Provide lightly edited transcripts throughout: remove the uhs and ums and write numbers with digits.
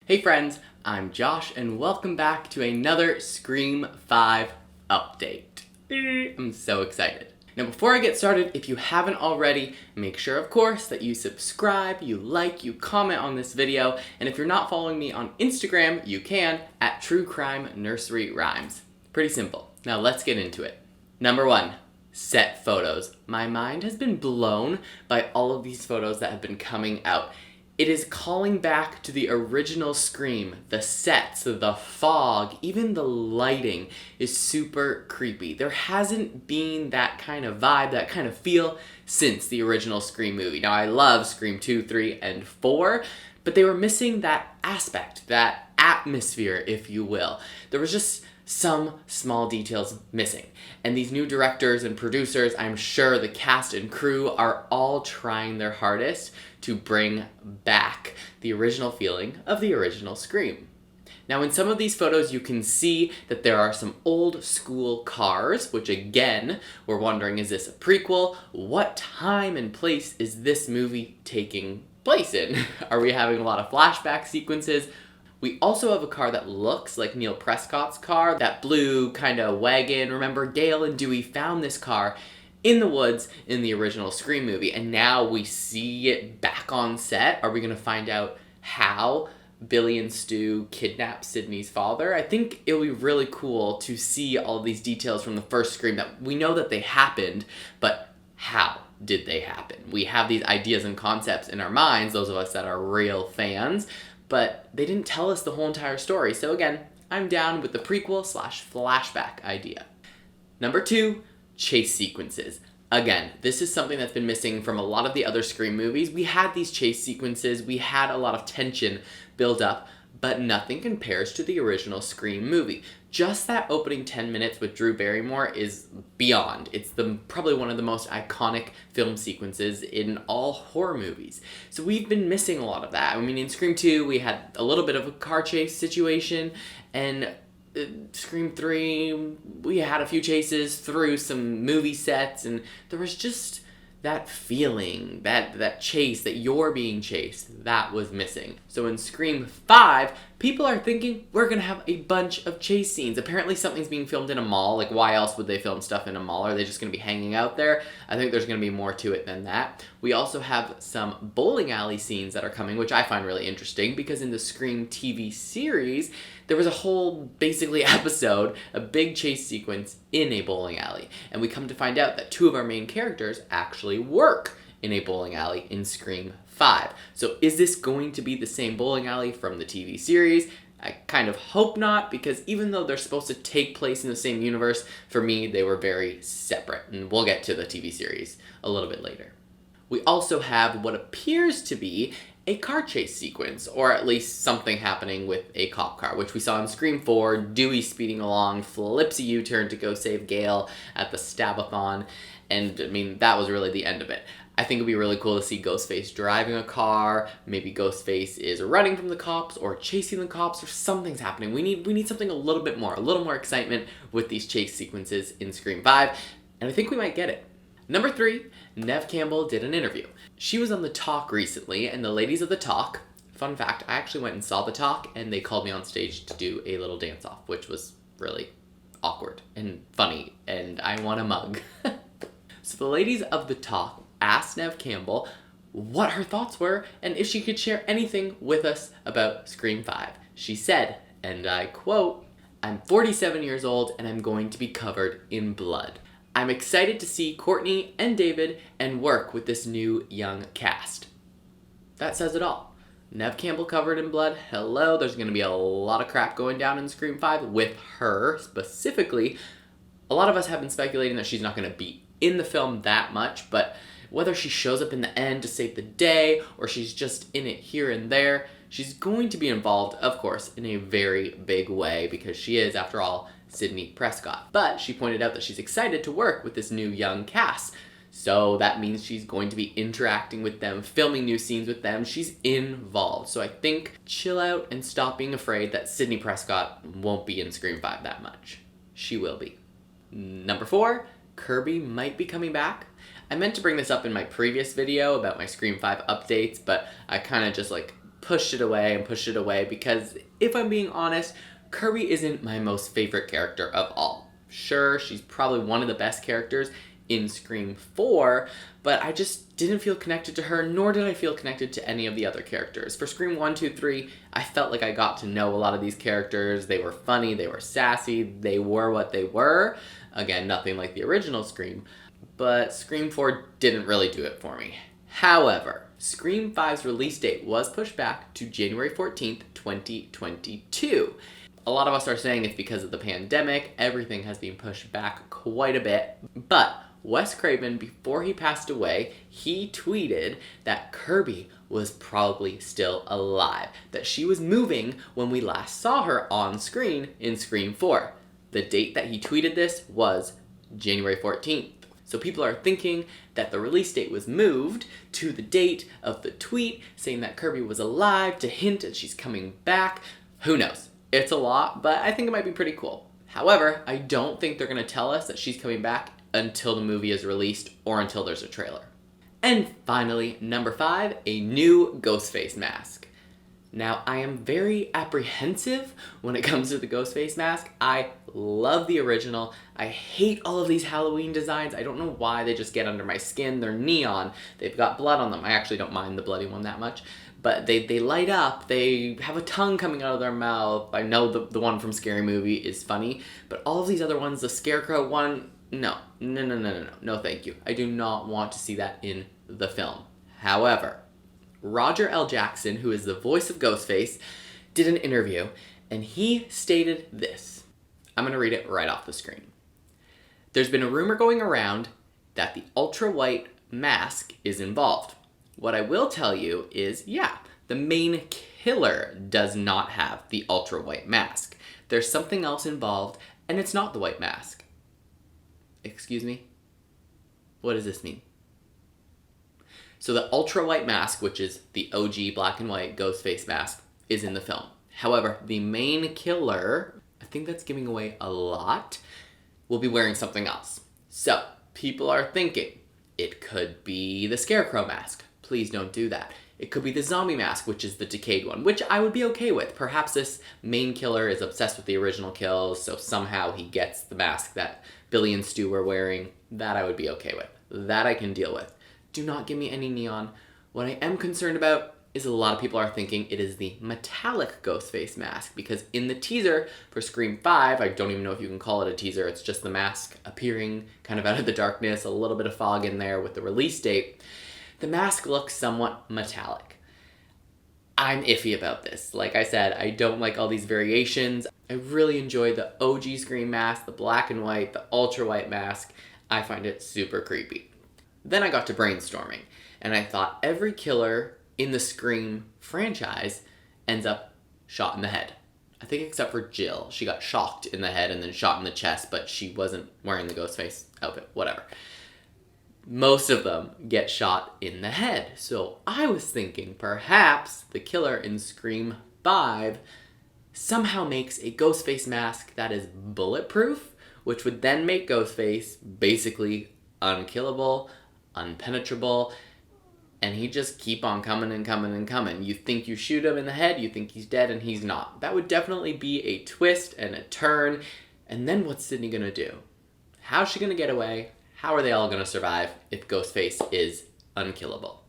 Hey friends, I'm Josh and welcome back to another Scream 5 update. I'm so excited. Now before I get started, if you haven't already, make sure of course that you subscribe, you like, you comment on this video, and if you're not following me on Instagram, you can at True Crime Nursery Rhymes. Pretty simple. Now let's get into it. Number 1. Set photos. My mind has been blown by all of these photos that have been coming out. It is calling back to the original Scream. The sets, the fog, even the lighting is super creepy. There hasn't been that kind of vibe, that kind of feel since the original Scream movie. Now I love Scream 2, 3, and 4, but they were missing that aspect, that atmosphere, if you will. There was just some small details missing. And these new directors and producers, I'm sure the cast and crew are all trying their hardest to bring back the original feeling of the original Scream. Now in some of these photos you can see that there are some old school cars, which again, we're wondering, is this a prequel? What time and place is this movie taking place in? Are we having a lot of flashback sequences? We also have a car that looks like Neil Prescott's car, that blue kind of wagon. Remember, Gail and Dewey found this car in the woods in the original Scream movie, and now we see it back on set. Are we going to find out how Billy and Stu kidnapped Sydney's father? I think it'll be really cool to see all of these details from the first Scream that we know that they happened, but how did they happen? We have these ideas and concepts in our minds, those of us that are real fans, but they didn't tell us the whole entire story. So again, I'm down with the prequel / flashback idea. Number 2, chase sequences. Again, this is something that's been missing from a lot of the other Scream movies. We had these chase sequences, we had a lot of tension build up, but nothing compares to the original Scream movie. Just that opening 10 minutes with Drew Barrymore is beyond. It's probably one of the most iconic film sequences in all horror movies. So we've been missing a lot of that. I mean, in Scream 2, we had a little bit of a car chase situation, and Scream 3, we had a few chases through some movie sets, and there was just that feeling, that chase, that you're being chased, that was missing. So in Scream 5, people are thinking we're gonna have a bunch of chase scenes. Apparently something's being filmed in a mall. Like, why else would they film stuff in a mall? Are they just gonna be hanging out there? I think there's gonna be more to it than that. We also have some bowling alley scenes that are coming, which I find really interesting, because in the Scream TV series, there was a whole, basically, episode, a big chase sequence in a bowling alley. And we come to find out that 2 of our main characters actually work in a bowling alley in Scream 5. So is this going to be the same bowling alley from the TV series? I kind of hope not, because even though they're supposed to take place in the same universe, for me, they were very separate. And we'll get to the TV series a little bit later. We also have what appears to be a car chase sequence, or at least something happening with a cop car, which we saw in Scream 4, Dewey speeding along, flips a U-turn to go save Gail at the Stabathon, and I mean, that was really the end of it. I think it'd be really cool to see Ghostface driving a car, maybe Ghostface is running from the cops, or chasing the cops, or something's happening. We need something a little more excitement with these chase sequences in Scream 5, and I think we might get it. Number 3, Neve Campbell did an interview. She was on The Talk recently, and the ladies of The Talk, fun fact, I actually went and saw The Talk, and they called me on stage to do a little dance-off, which was really awkward and funny, and I want a mug. So the ladies of The Talk asked Neve Campbell what her thoughts were, and if she could share anything with us about Scream 5. She said, and I quote, "I'm 47 years old, and I'm going to be covered in blood. I'm excited to see Courtney and David and work with this new young cast." That says it all. Neve Campbell covered in blood. Hello, there's going to be a lot of crap going down in Scream 5 with her specifically. A lot of us have been speculating that she's not going to be in the film that much, but whether she shows up in the end to save the day or she's just in it here and there, she's going to be involved, of course, in a very big way, because she is, after all, Sydney Prescott. But she pointed out that she's excited to work with this new young cast. So that means she's going to be interacting with them, filming new scenes with them. She's involved. So I think chill out and stop being afraid that Sydney Prescott won't be in Scream 5 that much. She will be. Number 4, Kirby might be coming back. I meant to bring this up in my previous video about my Scream 5 updates, but I kind of just pushed it away and pushed it away because, if I'm being honest, Kirby isn't my most favorite character of all. Sure, she's probably one of the best characters in Scream 4, but I just didn't feel connected to her, nor did I feel connected to any of the other characters. For Scream 1, 2, 3, I felt like I got to know a lot of these characters. They were funny, they were sassy, they were what they were. Again, nothing like the original Scream, but Scream 4 didn't really do it for me. However, Scream 5's release date was pushed back to January 14th, 2022. A lot of us are saying it's because of the pandemic. Everything has been pushed back quite a bit, but Wes Craven, before he passed away, he tweeted that Kirby was probably still alive, that she was moving when we last saw her on screen in Scream 4. The date that he tweeted this was January 14th. So people are thinking that the release date was moved to the date of the tweet saying that Kirby was alive to hint that she's coming back. Who knows? It's a lot, but I think it might be pretty cool. However, I don't think they're going to tell us that she's coming back until the movie is released or until there's a trailer. And finally, number 5, a new Ghostface mask. Now, I am very apprehensive when it comes to the Ghostface mask. I love the original. I hate all of these Halloween designs. I don't know why they just get under my skin. They're neon. They've got blood on them. I actually don't mind the bloody one that much. But they light up. They have a tongue coming out of their mouth. I know the one from Scary Movie is funny. But all of these other ones, the Scarecrow one, no, thank you. I do not want to see that in the film. However, Roger L. Jackson, who is the voice of Ghostface, did an interview, and he stated this. I'm going to read it right off the screen. There's been a rumor going around that the ultra-white mask is involved. What I will tell you is, yeah, the main killer does not have the ultra-white mask. There's something else involved, and it's not the white mask. Excuse me? What does this mean? So the ultra-white mask, which is the OG black and white Ghostface mask, is in the film. However, the main killer, I think that's giving away a lot, will be wearing something else. So, people are thinking, it could be the Scarecrow mask. Please don't do that. It could be the zombie mask, which is the decayed one, which I would be okay with. Perhaps this main killer is obsessed with the original kills, so somehow he gets the mask that Billy and Stu were wearing. That I would be okay with. That I can deal with. Do not give me any neon. What I am concerned about is a lot of people are thinking it is the metallic Ghostface mask, because in the teaser for Scream 5, I don't even know if you can call it a teaser, it's just the mask appearing kind of out of the darkness, a little bit of fog in there with the release date. The mask looks somewhat metallic. I'm iffy about this. Like I said, I don't like all these variations. I really enjoy the OG Scream mask, the black and white, the ultra white mask. I find it super creepy. Then I got to brainstorming, and I thought every killer in the Scream franchise ends up shot in the head. I think except for Jill. She got shocked in the head and then shot in the chest, but she wasn't wearing the Ghostface outfit, whatever. Most of them get shot in the head. So I was thinking perhaps the killer in Scream 5 somehow makes a Ghostface mask that is bulletproof, which would then make Ghostface basically unkillable, unpenetrable, and he just keep on coming and coming and coming. You think you shoot him in the head, you think he's dead, and he's not. That would definitely be a twist and a turn. And then what's Sydney gonna do? How's she gonna get away? How are they all gonna survive if Ghostface is unkillable?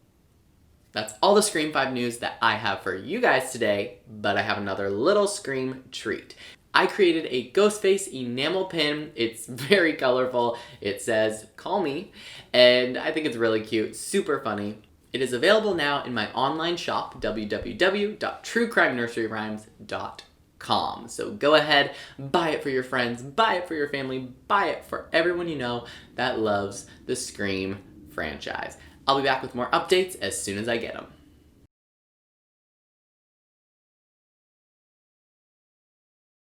That's all the Scream 5 news that I have for you guys today, but I have another little Scream treat. I created a Ghostface enamel pin. It's very colorful. It says, "Call me," and I think it's really cute, super funny. It is available now in my online shop, www.truecrimenurseryrhymes.com. So go ahead, buy it for your friends, buy it for your family, buy it for everyone you know that loves the Scream franchise. I'll be back with more updates as soon as I get them.